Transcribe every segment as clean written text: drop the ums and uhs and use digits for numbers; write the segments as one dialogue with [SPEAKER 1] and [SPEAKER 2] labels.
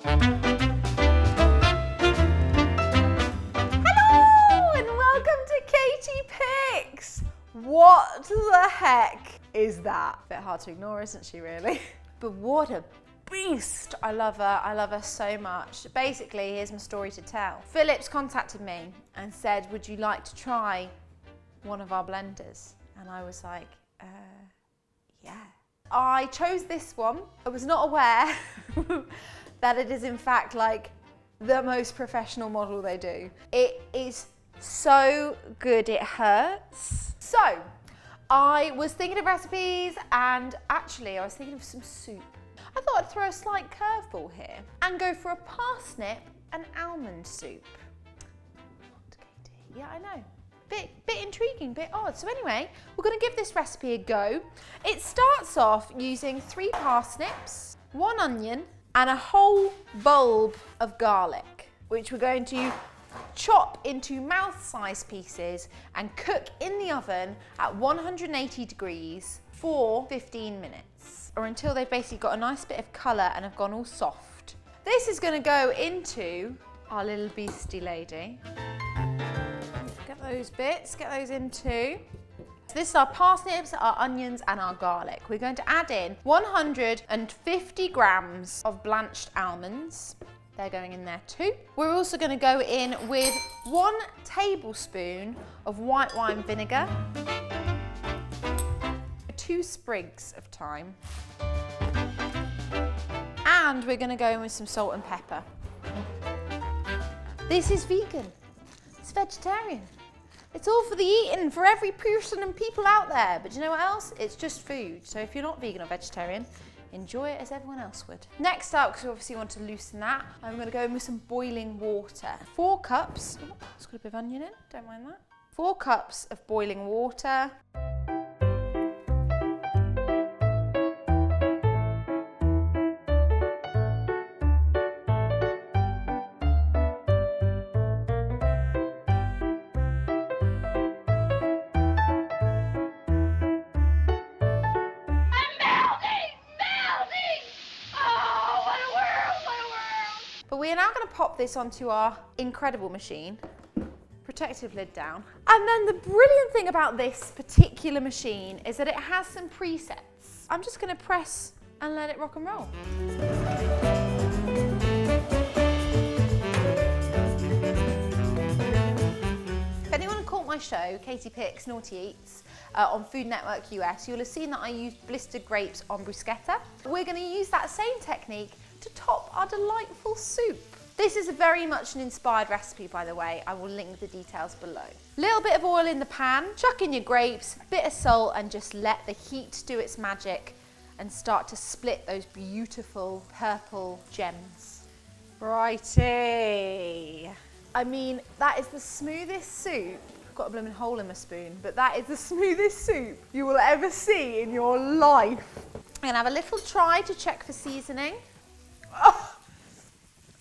[SPEAKER 1] and welcome to Katie.Pix. What the heck is that? Bit hard to ignore, isn't she, really? But what a beast. I love her so much. Basically, here's my story to tell. Phillips contacted me and said, would you like to try one of our blenders? And I was like, yeah. I chose this one. I was not aware that it is in fact like the most professional model they do. It is so good it hurts. So, I was thinking of recipes and actually I was thinking of some soup. I thought I'd throw a slight curveball here and go for a parsnip and almond soup. What, Katie? Yeah, I know. Bit intriguing, bit odd. So anyway, we're gonna give this recipe a go. It starts off using 3 parsnips, 1 onion, and a whole bulb of garlic, which we're going to chop into mouth-sized pieces and cook in the oven at 180 degrees for 15 minutes, or until they've basically got a nice bit of colour and have gone all soft. This is going to go into our little beastie lady. Get those bits, get those in too. So this is our parsnips, our onions and our garlic. We're going to add in 150 grams of blanched almonds. They're going in there too. We're also going to go in with 1 tablespoon of white wine vinegar, 2 sprigs of thyme, and we're going to go in with some salt and pepper. This is vegan, it's vegetarian. It's all for the eating, for every person and people out there. But do you know what else? It's just food. So if you're not vegan or vegetarian, enjoy it as everyone else would. Next up, because we obviously want to loosen that, I'm going to go in with some boiling water. 4 cups, oh, it's got a bit of onion in, don't mind that. 4 cups of boiling water. But we are now going to pop this onto our incredible machine, protective lid down. And then the brilliant thing about this particular machine is that it has some presets. I'm just going to press and let it rock and roll. If anyone caught my show, Katie.Pix Naughty Eats, on Food Network US, you'll have seen that I used blistered grapes on bruschetta. We're going to use that same technique to top our delightful soup. This is very much an inspired recipe, by the way. I will link the details below. Little bit of oil in the pan, chuck in your grapes, bit of salt, and just let the heat do its magic and start to split those beautiful purple gems. Righty. I mean, that is the smoothest soup. I've got a blooming hole in my spoon, but that is the smoothest soup you will ever see in your life. I'm gonna have a little try to check for seasoning. Oh!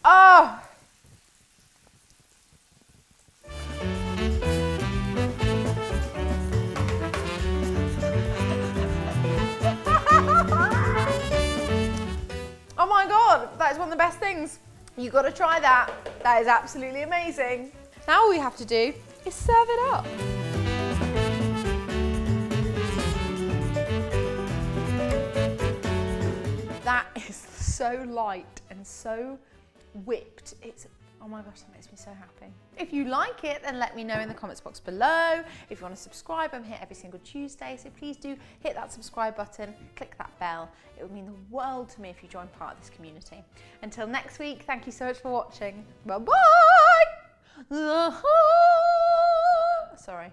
[SPEAKER 1] Oh! Oh my God, that is one of the best things. You've got to try that. That is absolutely amazing. Now all we have to do is serve it up. That is so light and so whipped. It's, oh my gosh, that makes me so happy. If you like it, then let me know in the comments box below. If you want to subscribe, I'm here every single Tuesday, so please do hit that subscribe button, click that bell. It would mean the world to me if you join part of this community. Until next week, thank you so much for watching. Bye-bye! Sorry.